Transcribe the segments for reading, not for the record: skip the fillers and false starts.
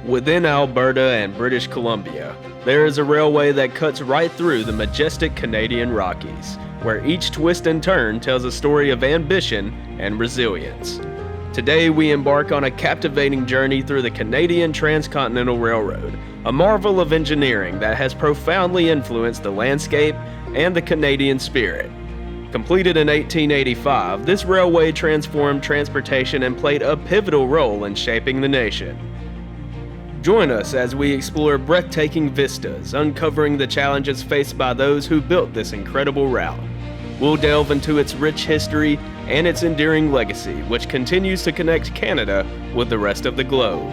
Within Alberta and British Columbia, there is a railway that cuts right through the majestic Canadian Rockies, where each twist and turn tells a story of ambition and resilience. Today we embark on a captivating journey through the Canadian Transcontinental Railroad, a marvel of engineering that has profoundly influenced the landscape and the Canadian spirit. Completed in 1885, this railway transformed transportation and played a pivotal role in shaping the nation. Join us as we explore breathtaking vistas, uncovering the challenges faced by those who built this incredible route. We'll delve into its rich history and its enduring legacy, which continues to connect Canada with the rest of the globe.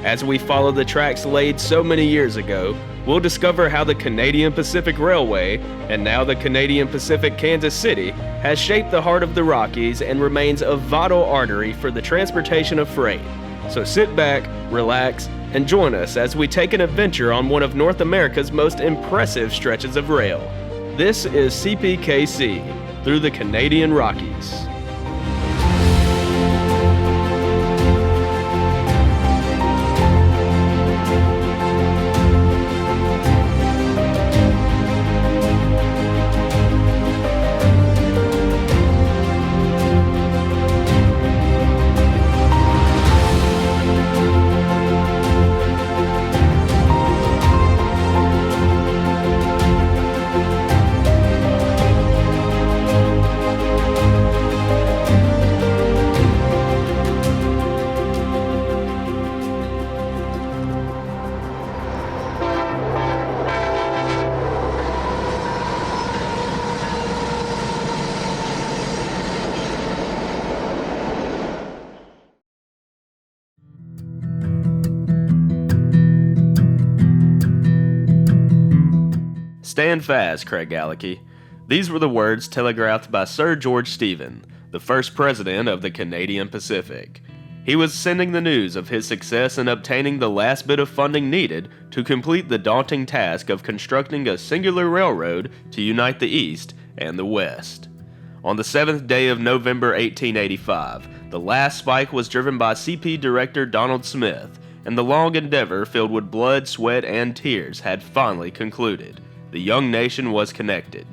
As we follow the tracks laid so many years ago, we'll discover how the Canadian Pacific Railway, and now the Canadian Pacific Kansas City, has shaped the heart of the Rockies and remains a vital artery for the transportation of freight. So sit back, relax, and join us as we take an adventure on one of North America's most impressive stretches of rail. This is CPKC, through the Canadian Rockies. Stand fast, Craig Gallacky. These were the words telegraphed by Sir George Stephen, the first president of the Canadian Pacific. He was sending the news of his success in obtaining the last bit of funding needed to complete the daunting task of constructing a singular railroad to unite the East and the West. On the 7th day of November 1885, the last spike was driven by CP Director Donald Smith, and the long endeavor filled with blood, sweat, and tears had finally concluded. The young nation was connected.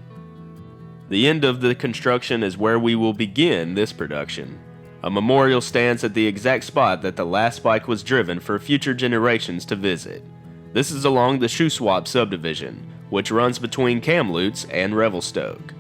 The end of the construction is where we will begin this production. A memorial stands at the exact spot that the last spike was driven for future generations to visit. This is along the Shuswap subdivision, which runs between Kamloops and Revelstoke.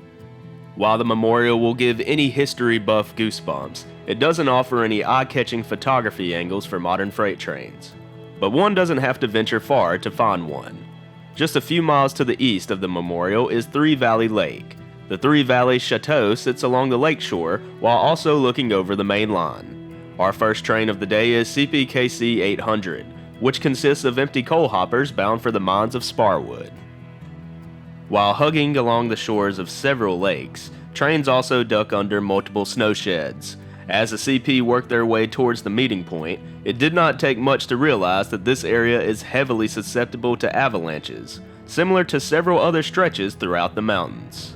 While the memorial will give any history buff goosebumps, it doesn't offer any eye-catching photography angles for modern freight trains. But one doesn't have to venture far to find one. Just a few miles to the east of the memorial is Three Valley Lake. The Three Valleys Chateau sits along the lakeshore while also looking over the main line. Our first train of the day is CPKC 800, which consists of empty coal hoppers bound for the mines of Sparwood. While hugging along the shores of several lakes, trains also duck under multiple snow sheds. As the CP worked their way towards the meeting point, it did not take much to realize that this area is heavily susceptible to avalanches, similar to several other stretches throughout the mountains.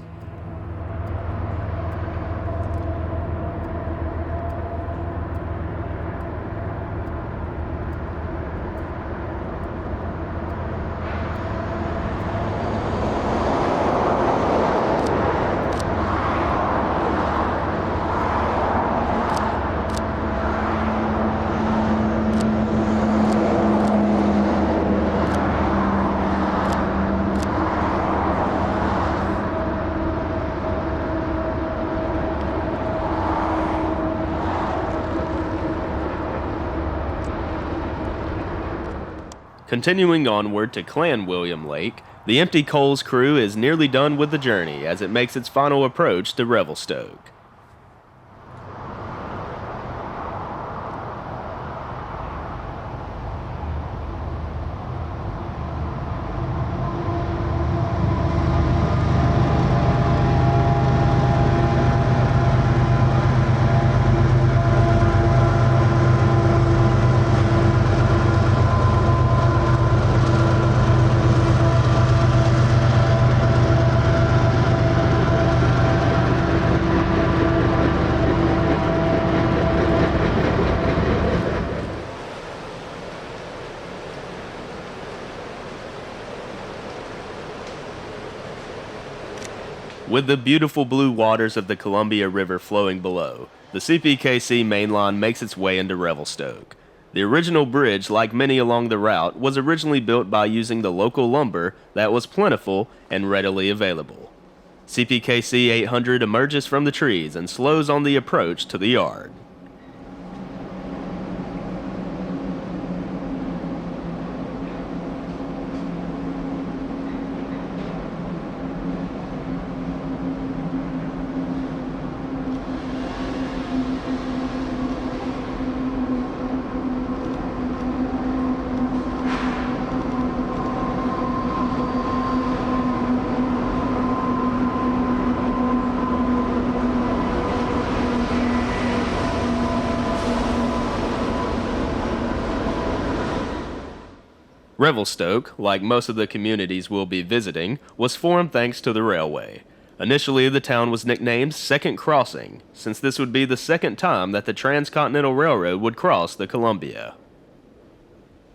Continuing onward to Clan William Lake, the Empty Coals crew is nearly done with the journey as it makes its final approach to Revelstoke. With the beautiful blue waters of the Columbia River flowing below, the CPKC main line makes its way into Revelstoke. The original bridge, like many along the route, was originally built by using the local lumber that was plentiful and readily available. CPKC 800 emerges from the trees and slows on the approach to the yard. Revelstoke, like most of the communities we'll be visiting, was formed thanks to the railway. Initially, the town was nicknamed Second Crossing, since this would be the second time that the Transcontinental Railroad would cross the Columbia.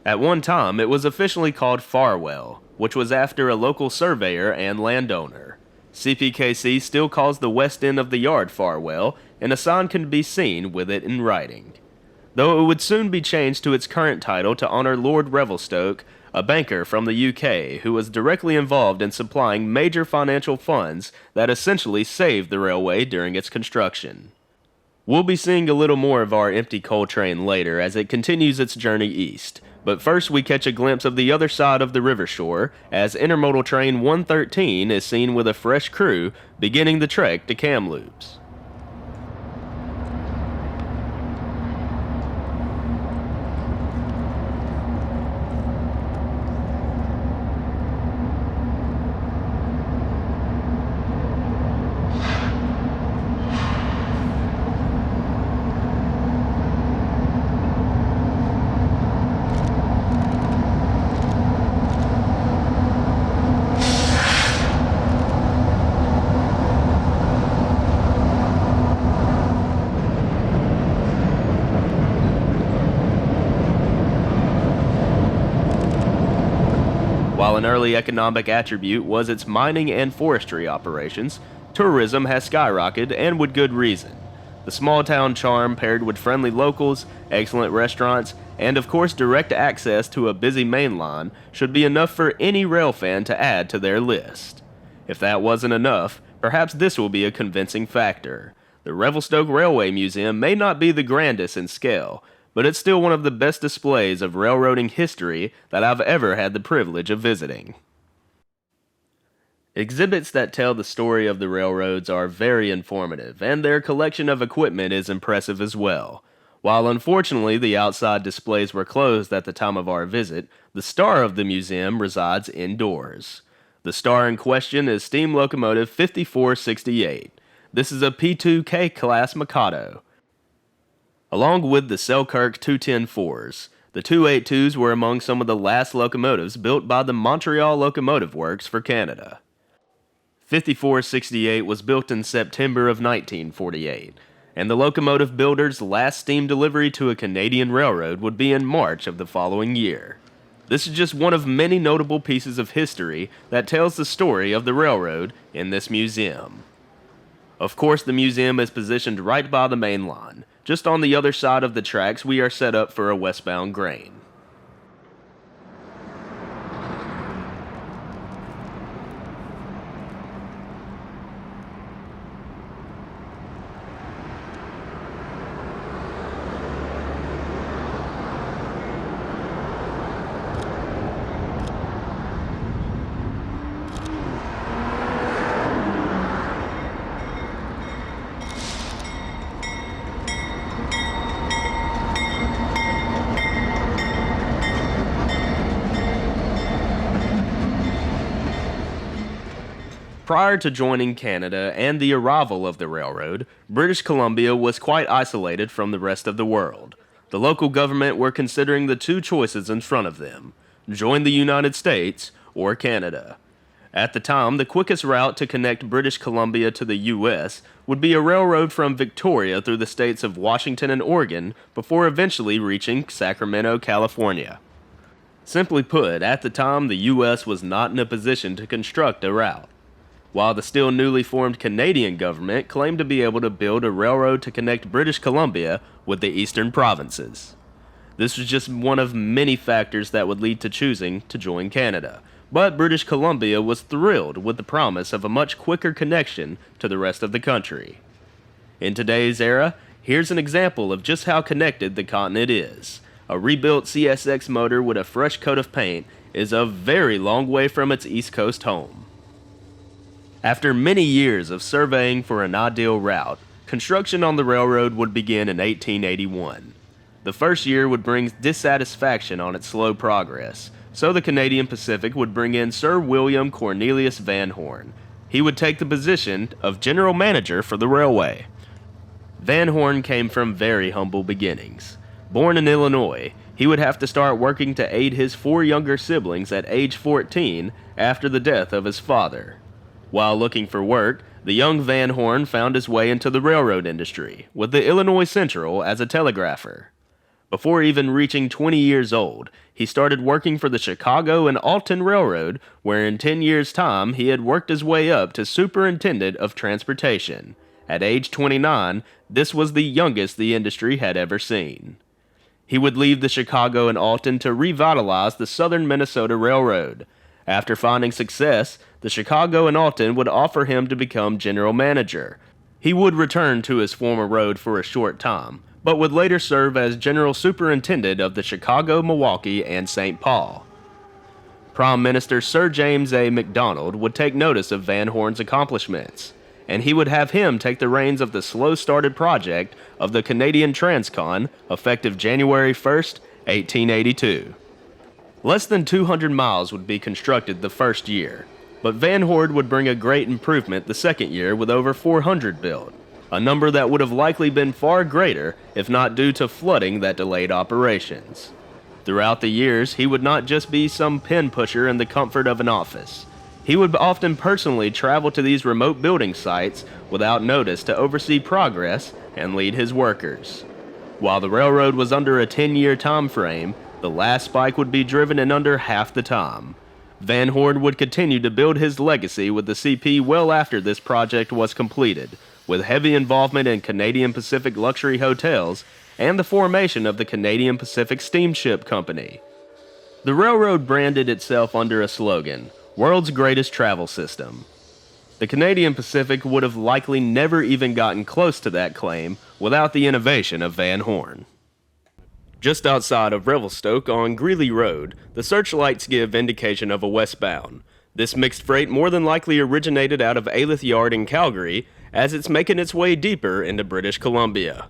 At one time, it was officially called Farwell, which was after a local surveyor and landowner. CPKC still calls the west end of the yard Farwell, and a sign can be seen with it in writing. Though it would soon be changed to its current title to honor Lord Revelstoke, a banker from the UK who was directly involved in supplying major financial funds that essentially saved the railway during its construction. We'll be seeing a little more of our empty coal train later as it continues its journey east, but first we catch a glimpse of the other side of the river shore as Intermodal Train 113 is seen with a fresh crew beginning the trek to Kamloops. While an early economic attribute was its mining and forestry operations, tourism has skyrocketed and with good reason. The small town charm paired with friendly locals, excellent restaurants, and of course direct access to a busy main line should be enough for any rail fan to add to their list. If that wasn't enough, perhaps this will be a convincing factor. The Revelstoke Railway Museum may not be the grandest in scale, but it's still one of the best displays of railroading history that I've ever had the privilege of visiting. Exhibits that tell the story of the railroads are very informative, and their collection of equipment is impressive as well. While unfortunately the outside displays were closed at the time of our visit, the star of the museum resides indoors. The star in question is steam locomotive 5468. This is a P2K class Mikado. Along with the Selkirk 210-4s, the 282s were among some of the last locomotives built by the Montreal Locomotive Works for Canada. 5468 was built in September of 1948, and the locomotive builder's last steam delivery to a Canadian railroad would be in March of the following year. This is just one of many notable pieces of history that tells the story of the railroad in this museum. Of course, the museum is positioned right by the main line. Just on the other side of the tracks, we are set up for a westbound grain. Prior to joining Canada and the arrival of the railroad, British Columbia was quite isolated from the rest of the world. The local government were considering the two choices in front of them: join the United States or Canada. At the time, the quickest route to connect British Columbia to the U.S. would be a railroad from Victoria through the states of Washington and Oregon before eventually reaching Sacramento, California. Simply put, at the time, the U.S. was not in a position to construct a route. while the still newly formed Canadian government claimed to be able to build a railroad to connect British Columbia with the eastern provinces. This was just one of many factors that would lead to choosing to join Canada, but British Columbia was thrilled with the promise of a much quicker connection to the rest of the country. In today's era, here's an example of just how connected the continent is. A rebuilt CSX motor with a fresh coat of paint is a very long way from its East Coast home. After many years of surveying for an ideal route, construction on the railroad would begin in 1881. The first year would bring dissatisfaction on its slow progress, so the Canadian Pacific would bring in Sir William Cornelius Van Horn. He would take the position of general manager for the railway. Van Horn came from very humble beginnings. Born in Illinois, he would have to start working to aid his 4 younger siblings at age 14 after the death of his father. While looking for work, the young Van Horn found his way into the railroad industry, with the Illinois Central as a telegrapher. Before even reaching 20 years old, he started working for the Chicago and Alton Railroad, where in 10 years' time he had worked his way up to superintendent of transportation. At age 29, this was the youngest the industry had ever seen. He would leave the Chicago and Alton to revitalize the Southern Minnesota Railroad. After finding success, the Chicago and Alton would offer him to become general manager. He would return to his former road for a short time, but would later serve as general superintendent of the Chicago, Milwaukee, and St. Paul. Prime Minister Sir James A. MacDonald would take notice of Van Horn's accomplishments, and he would have him take the reins of the slow-started project of the Canadian Transcon, effective January 1st, 1882. Less than 200 miles would be constructed the first year, but Van Horn would bring a great improvement the second year with over 400 built, a number that would have likely been far greater if not due to flooding that delayed operations. Throughout the years, he would not just be some pen pusher in the comfort of an office. He would often personally travel to these remote building sites without notice to oversee progress and lead his workers. While the railroad was under a 10-year time frame, the last spike would be driven in under half the time. Van Horn would continue to build his legacy with the CP well after this project was completed, with heavy involvement in Canadian Pacific luxury hotels and the formation of the Canadian Pacific Steamship Company. The railroad branded itself under a slogan, "World's Greatest Travel System." The Canadian Pacific would have likely never even gotten close to that claim without the innovation of Van Horn. Just outside of Revelstoke on Greeley Road, the searchlights give indication of a westbound. This mixed freight more than likely originated out of Alyth Yard in Calgary, as it's making its way deeper into British Columbia.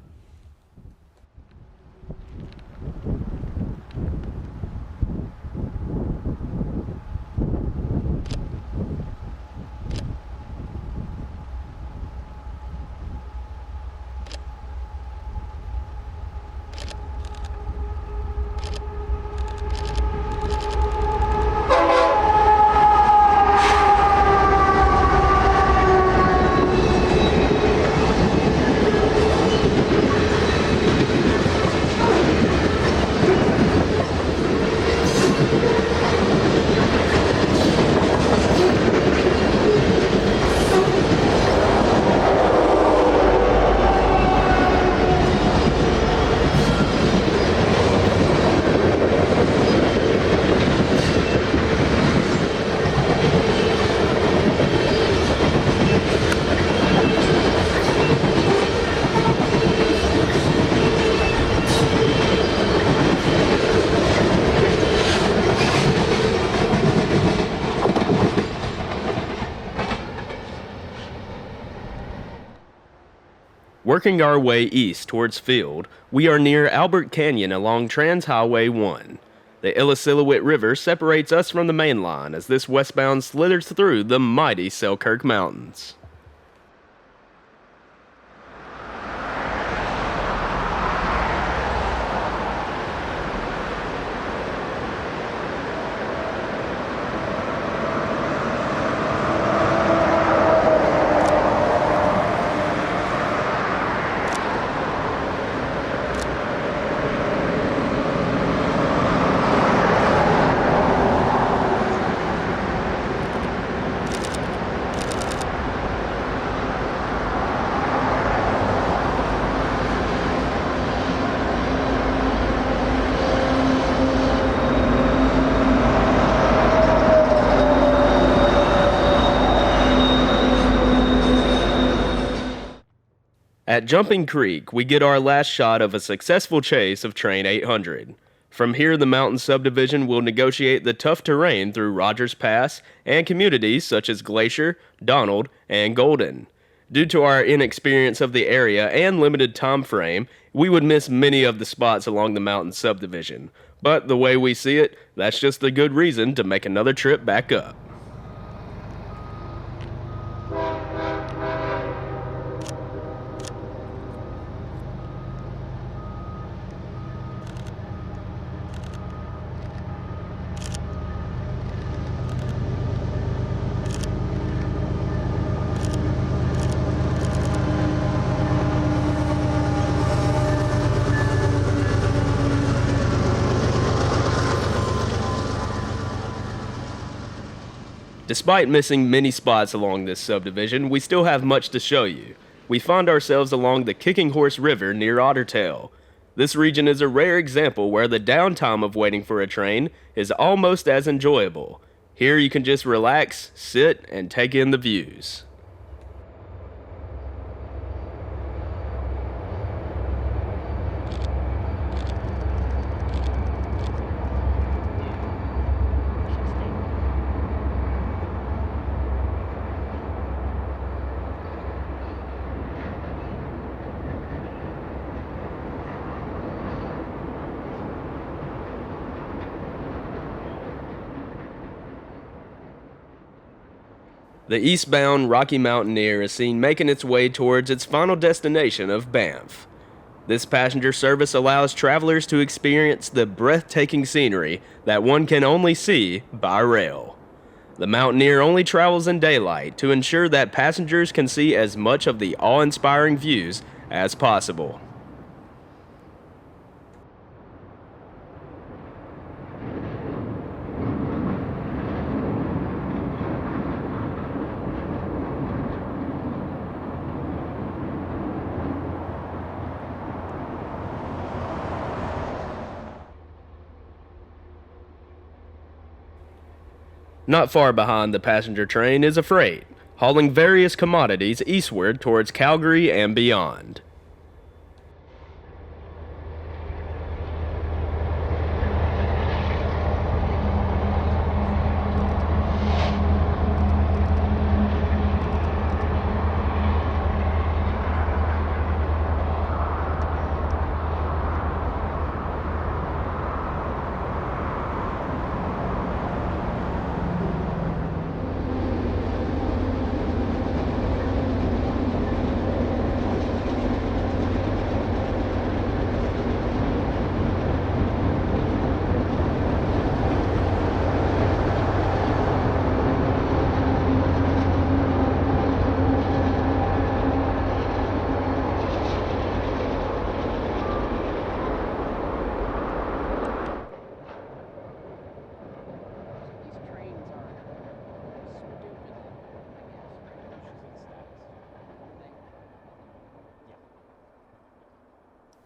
Working our way east towards Field, we are near Albert Canyon along Trans Highway 1. The Illecillewaet River separates us from the main line as this westbound slithers through the mighty Selkirk Mountains. At Jumping Creek, we get our last shot of a successful chase of Train 800. From here, the mountain subdivision will negotiate the tough terrain through Rogers Pass and communities such as Glacier, Donald, and Golden. Due to our inexperience of the area and limited time frame, we would miss many of the spots along the mountain subdivision. But the way we see it, that's just a good reason to make another trip back up. Despite missing many spots along this subdivision, we still have much to show you. We find ourselves along the Kicking Horse River near Ottertail. This region is a rare example where the downtime of waiting for a train is almost as enjoyable. Here you can just relax, sit, and take in the views. The eastbound Rocky Mountaineer is seen making its way towards its final destination of Banff. This passenger service allows travelers to experience the breathtaking scenery that one can only see by rail. The Mountaineer only travels in daylight to ensure that passengers can see as much of the awe-inspiring views as possible. Not far behind the passenger train is a freight, hauling various commodities eastward towards Calgary and beyond.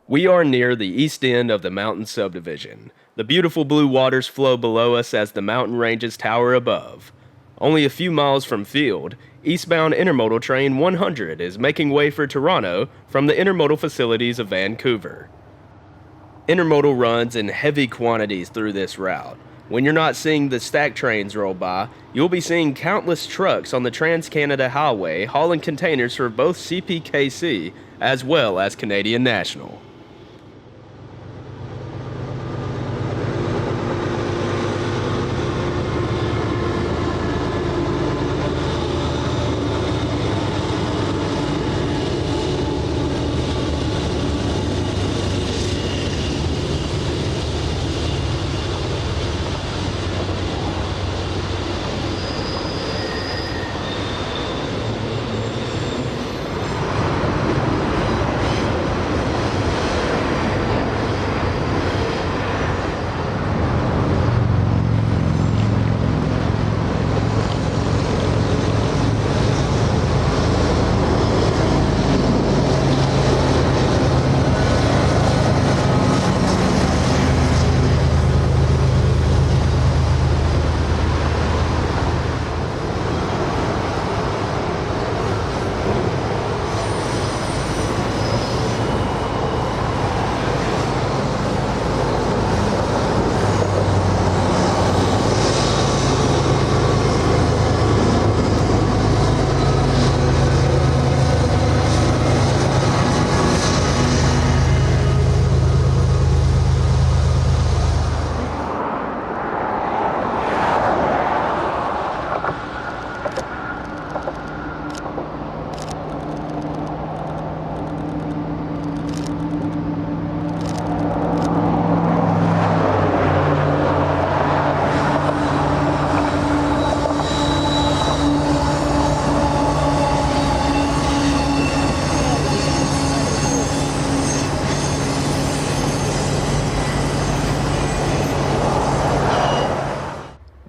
We are near the east end of the mountain subdivision. The beautiful blue waters flow below us as the mountain ranges tower above. Only a few miles from Field, eastbound Intermodal Train 100 is making way for Toronto from the intermodal facilities of Vancouver. Intermodal runs in heavy quantities through this route. When you're not seeing the stack trains roll by, you'll be seeing countless trucks on the Trans-Canada Highway hauling containers for both CPKC as well as Canadian National.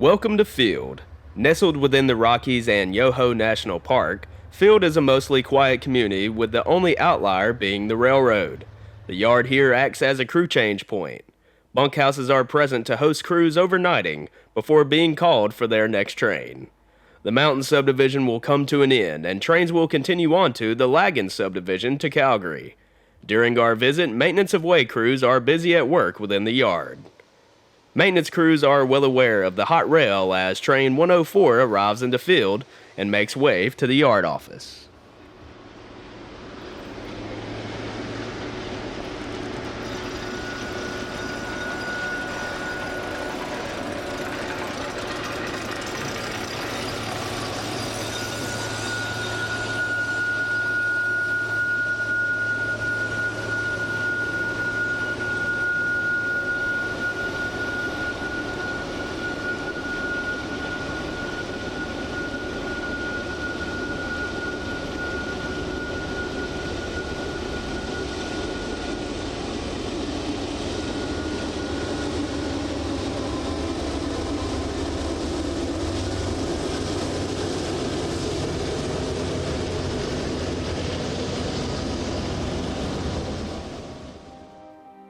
Welcome to Field. Nestled within the Rockies and Yoho National Park, Field is a mostly quiet community with the only outlier being the railroad. The yard here acts as a crew change point. Bunkhouses are present to host crews overnighting before being called for their next train. The Mountain subdivision will come to an end and trains will continue on to the Lagan subdivision to Calgary. During our visit, maintenance of way crews are busy at work within the yard. Maintenance crews are well aware of the hot rail as train 104 arrives into Field and makes way to the yard office.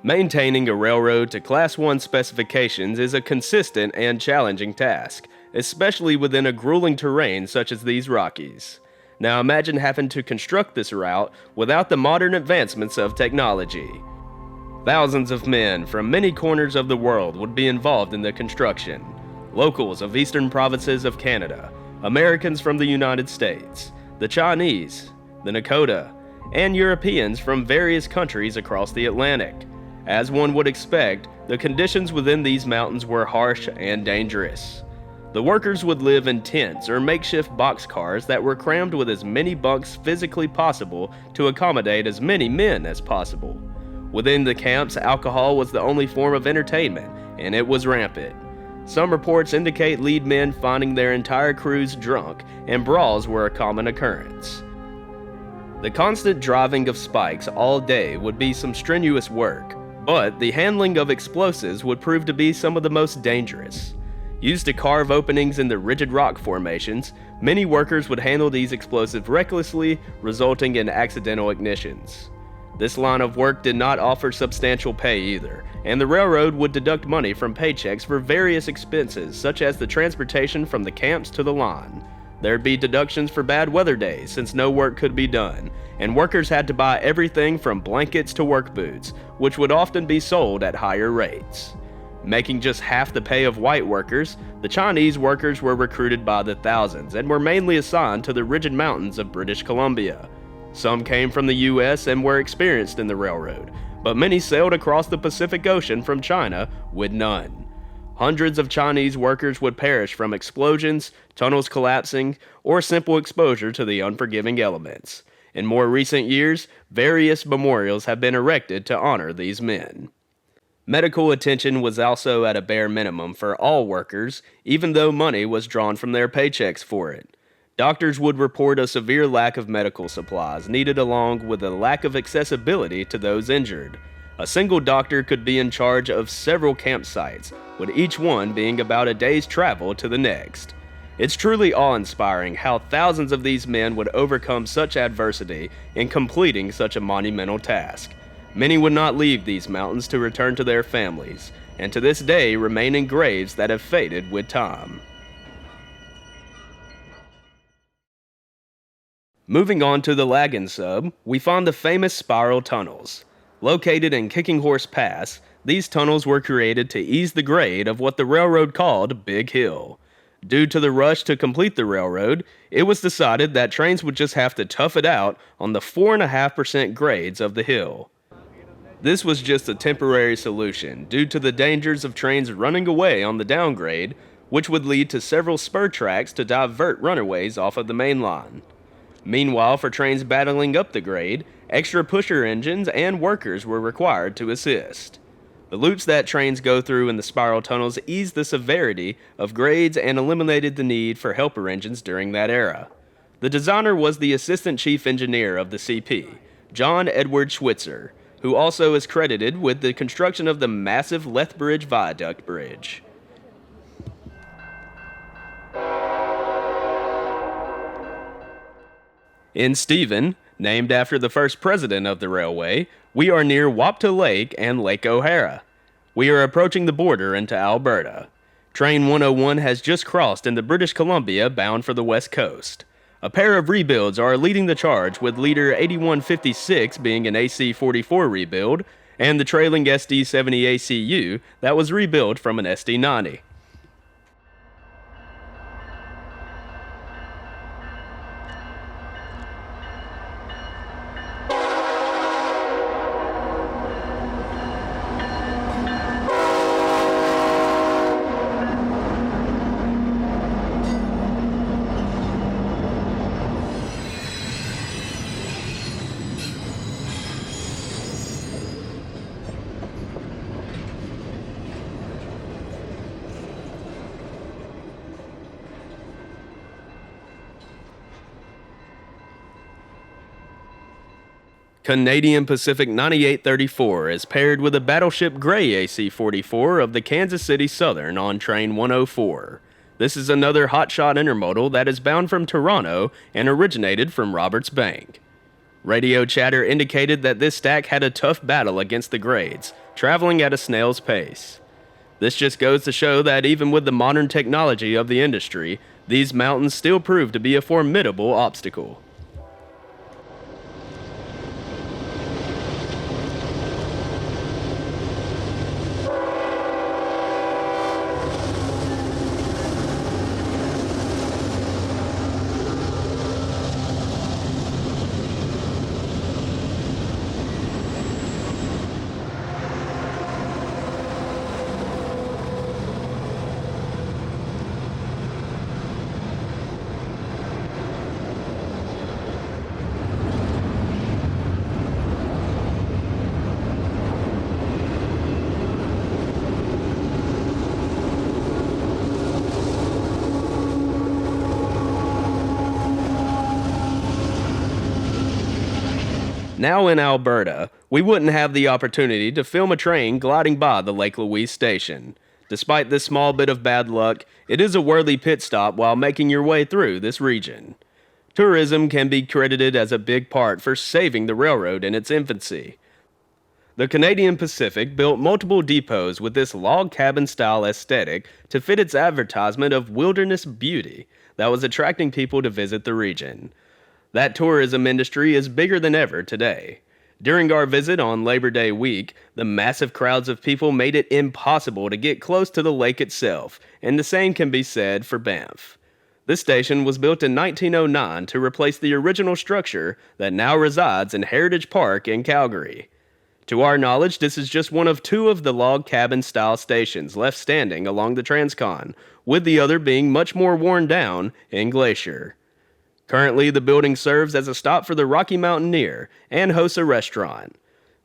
Maintaining a railroad to Class 1 specifications is a consistent and challenging task, especially within a grueling terrain such as these Rockies. Now imagine having to construct this route without the modern advancements of technology. Thousands of men from many corners of the world would be involved in the construction. Locals of eastern provinces of Canada, Americans from the United States, the Chinese, the Nakota, and Europeans from various countries across the Atlantic. As one would expect, the conditions within these mountains were harsh and dangerous. The workers would live in tents or makeshift boxcars that were crammed with as many bunks physically possible to accommodate as many men as possible. Within the camps, alcohol was the only form of entertainment, and it was rampant. Some reports indicate lead men finding their entire crews drunk, and brawls were a common occurrence. The constant driving of spikes all day would be some strenuous work, but the handling of explosives would prove to be some of the most dangerous. Used to carve openings in the rigid rock formations, many workers would handle these explosives recklessly, resulting in accidental ignitions. This line of work did not offer substantial pay either, and the railroad would deduct money from paychecks for various expenses such as the transportation from the camps to the line. There'd be deductions for bad weather days since no work could be done, and workers had to buy everything from blankets to work boots, which would often be sold at higher rates. Making just half the pay of white workers, the Chinese workers were recruited by the thousands and were mainly assigned to the rigid mountains of British Columbia. Some came from the US and were experienced in the railroad, but many sailed across the Pacific Ocean from China with none. Hundreds of Chinese workers would perish from explosions, tunnels collapsing, or simple exposure to the unforgiving elements. In more recent years, various memorials have been erected to honor these men. Medical attention was also at a bare minimum for all workers, even though money was drawn from their paychecks for it. Doctors would report a severe lack of medical supplies needed along with a lack of accessibility to those injured. A single doctor could be in charge of several campsites, with each one being about a day's travel to the next. It's truly awe-inspiring how thousands of these men would overcome such adversity in completing such a monumental task. Many would not leave these mountains to return to their families, and to this day remain in graves that have faded with time. Moving on to the Lagan sub, we find the famous spiral tunnels. Located in Kicking Horse Pass, these tunnels were created to ease the grade of what the railroad called Big Hill. Due to the rush to complete the railroad, it was decided that trains would just have to tough it out on the 4.5% grades of the hill. This was just a temporary solution due to the dangers of trains running away on the downgrade, which would lead to several spur tracks to divert runaways off of the main line. Meanwhile, for trains battling up the grade, extra pusher engines and workers were required to assist. The loops that trains go through in the spiral tunnels eased the severity of grades and eliminated the need for helper engines during that era. The designer was the assistant chief engineer of the CP, John Edward Schweitzer, who also is credited with the construction of the massive Lethbridge Viaduct Bridge. In Stephen, named after the first president of the railway, we are near Wapta Lake and Lake O'Hara. We are approaching the border into Alberta. Train 101 has just crossed into British Columbia bound for the west coast. A pair of rebuilds are leading the charge, with leader 8156 being an AC-44 rebuild, and the trailing SD-70 ACU that was rebuilt from an SD-90. Canadian Pacific 9834 is paired with a Battleship Gray AC-44 of the Kansas City Southern on Train 104. This is another hotshot intermodal that is bound from Toronto and originated from Roberts Bank. Radio chatter indicated that this stack had a tough battle against the grades, traveling at a snail's pace. This just goes to show that even with the modern technology of the industry, these mountains still prove to be a formidable obstacle. Now in Alberta, we wouldn't have the opportunity to film a train gliding by the Lake Louise station. Despite this small bit of bad luck, it is a worthy pit stop while making your way through this region. Tourism can be credited as a big part for saving the railroad in its infancy. The Canadian Pacific built multiple depots with this log cabin style aesthetic to fit its advertisement of wilderness beauty that was attracting people to visit the region. That tourism industry is bigger than ever today. During our visit on Labor Day week, the massive crowds of people made it impossible to get close to the lake itself, and the same can be said for Banff. This station was built in 1909 to replace the original structure that now resides in Heritage Park in Calgary. To our knowledge, this is just one of two of the log cabin style stations left standing along the Transcon, with the other being much more worn down in Glacier. Currently, the building serves as a stop for the Rocky Mountaineer and hosts a restaurant.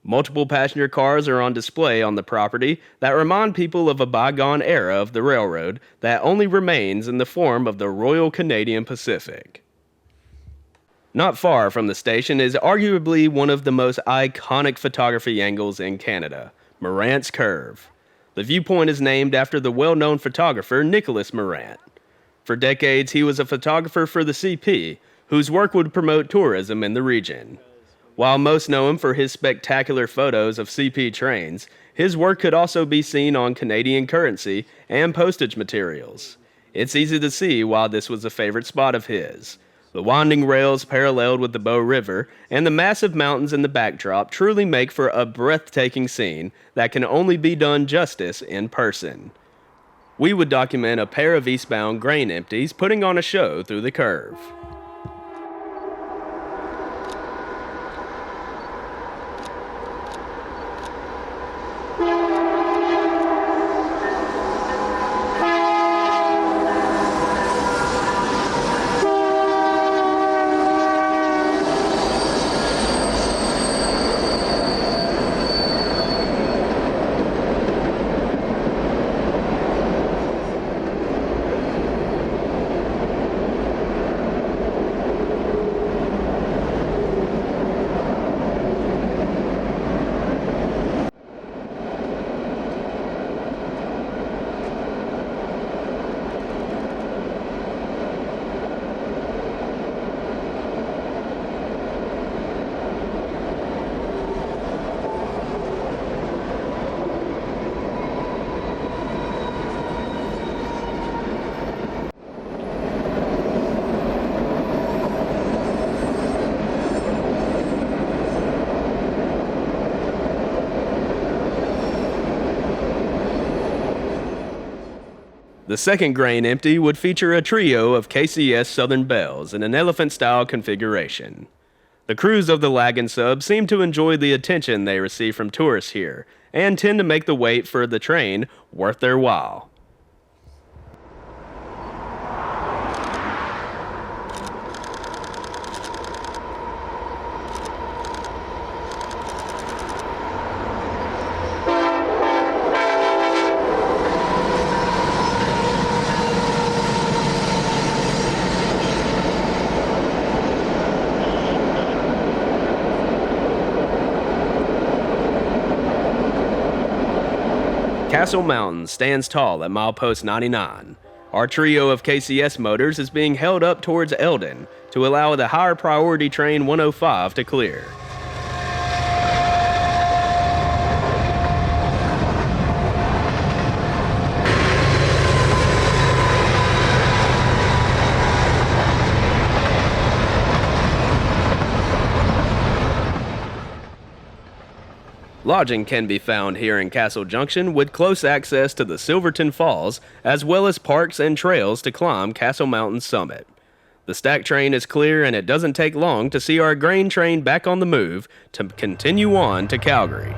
Multiple passenger cars are on display on the property that remind people of a bygone era of the railroad that only remains in the form of the Royal Canadian Pacific. Not far from the station is arguably one of the most iconic photography angles in Canada, Morant's Curve. The viewpoint is named after the well-known photographer Nicholas Morant. For decades, he was a photographer for the CP, whose work would promote tourism in the region. While most know him for his spectacular photos of CP trains, his work could also be seen on Canadian currency and postage materials. It's easy to see why this was a favorite spot of his. The winding rails paralleled with the Bow River and the massive mountains in the backdrop truly make for a breathtaking scene that can only be done justice in person. We would document a pair of eastbound grain empties putting on a show through the curve. The second grain empty would feature a trio of KCS Southern Bells in an elephant-style configuration. The crews of the Lagan sub seem to enjoy the attention they receive from tourists here, and tend to make the wait for the train worth their while. Castle Mountain stands tall at milepost 99. Our trio of KCS motors is being held up towards Eldon to allow the higher priority train 105 to clear. Lodging can be found here in Castle Junction with close access to the Silverton Falls, as well as parks and trails to climb Castle Mountain summit. The stack train is clear, and it doesn't take long to see our grain train back on the move to continue on to Calgary.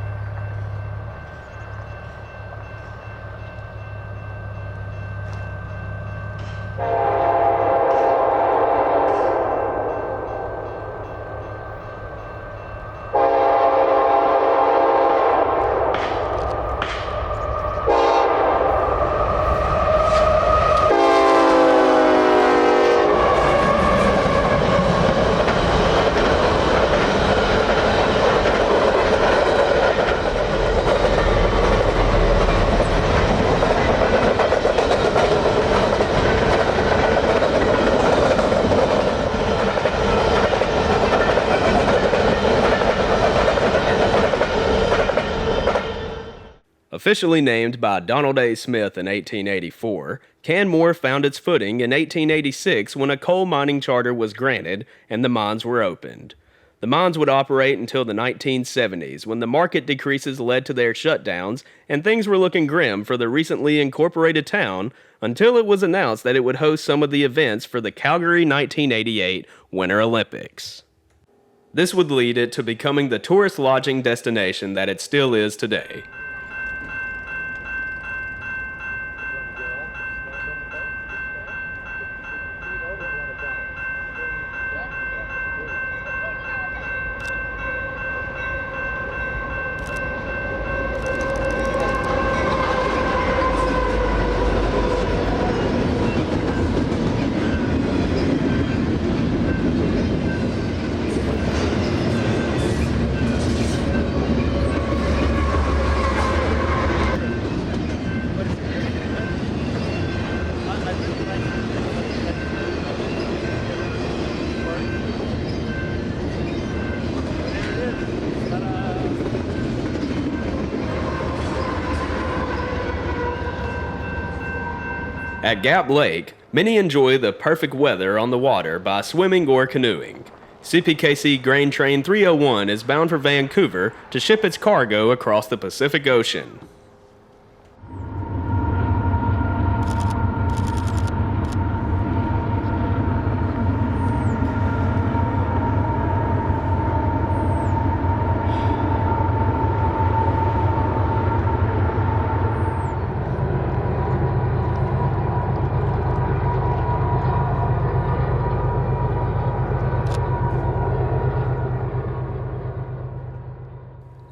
Officially named by Donald A. Smith in 1884, Canmore found its footing in 1886 when a coal mining charter was granted and the mines were opened. The mines would operate until the 1970s, when the market decreases led to their shutdowns and things were looking grim for the recently incorporated town until it was announced that it would host some of the events for the Calgary 1988 Winter Olympics. This would lead it to becoming the tourist lodging destination that it still is today. At Gap Lake, many enjoy the perfect weather on the water by swimming or canoeing. CPKC Grain Train 301 is bound for Vancouver to ship its cargo across the Pacific Ocean.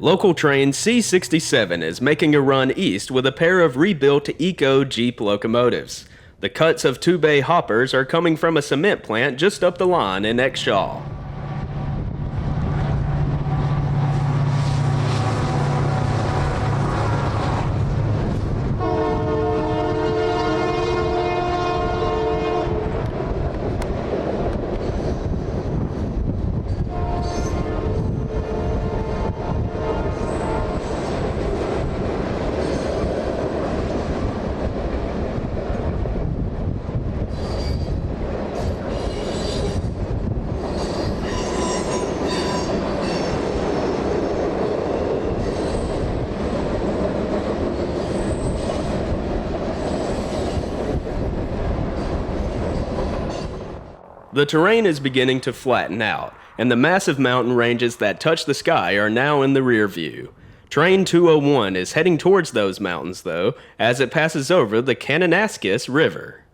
Local train C67 is making a run east with a pair of rebuilt Eco Jeep locomotives. The cuts of two-bay hoppers are coming from a cement plant just up the line in Exshaw. The terrain is beginning to flatten out, and the massive mountain ranges that touch the sky are now in the rear view. Train 201 is heading towards those mountains, though, as it passes over the Kananaskis River.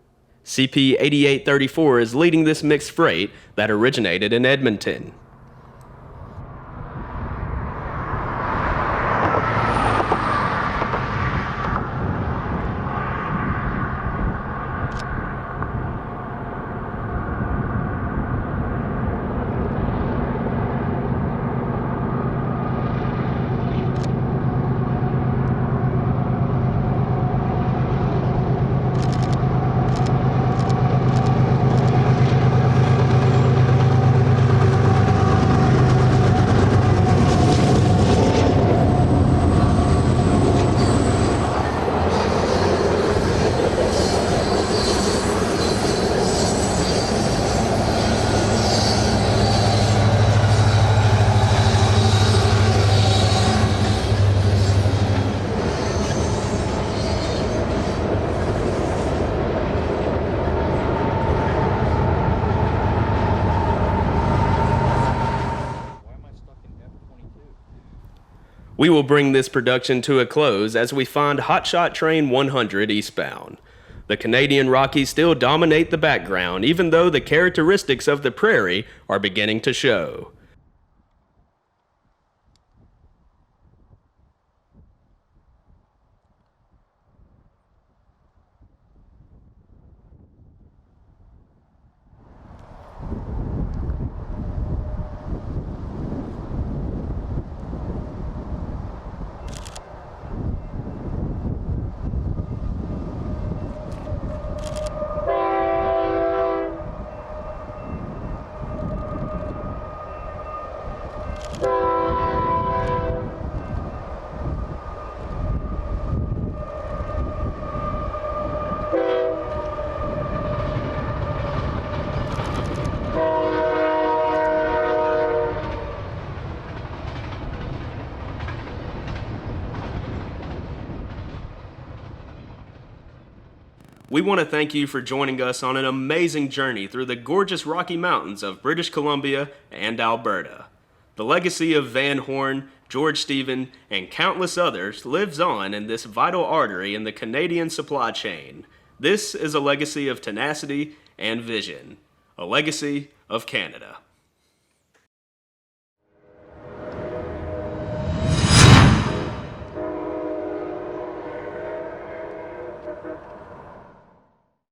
CP 8834 is leading this mixed freight that originated in Edmonton. We will bring this production to a close as we find Hotshot Train 100 eastbound. The Canadian Rockies still dominate the background, even though the characteristics of the prairie are beginning to show. We want to thank you for joining us on an amazing journey through the gorgeous Rocky Mountains of British Columbia and Alberta. The legacy of Van Horn, George Stephen, and countless others lives on in this vital artery in the Canadian supply chain. This is a legacy of tenacity and vision, a legacy of Canada.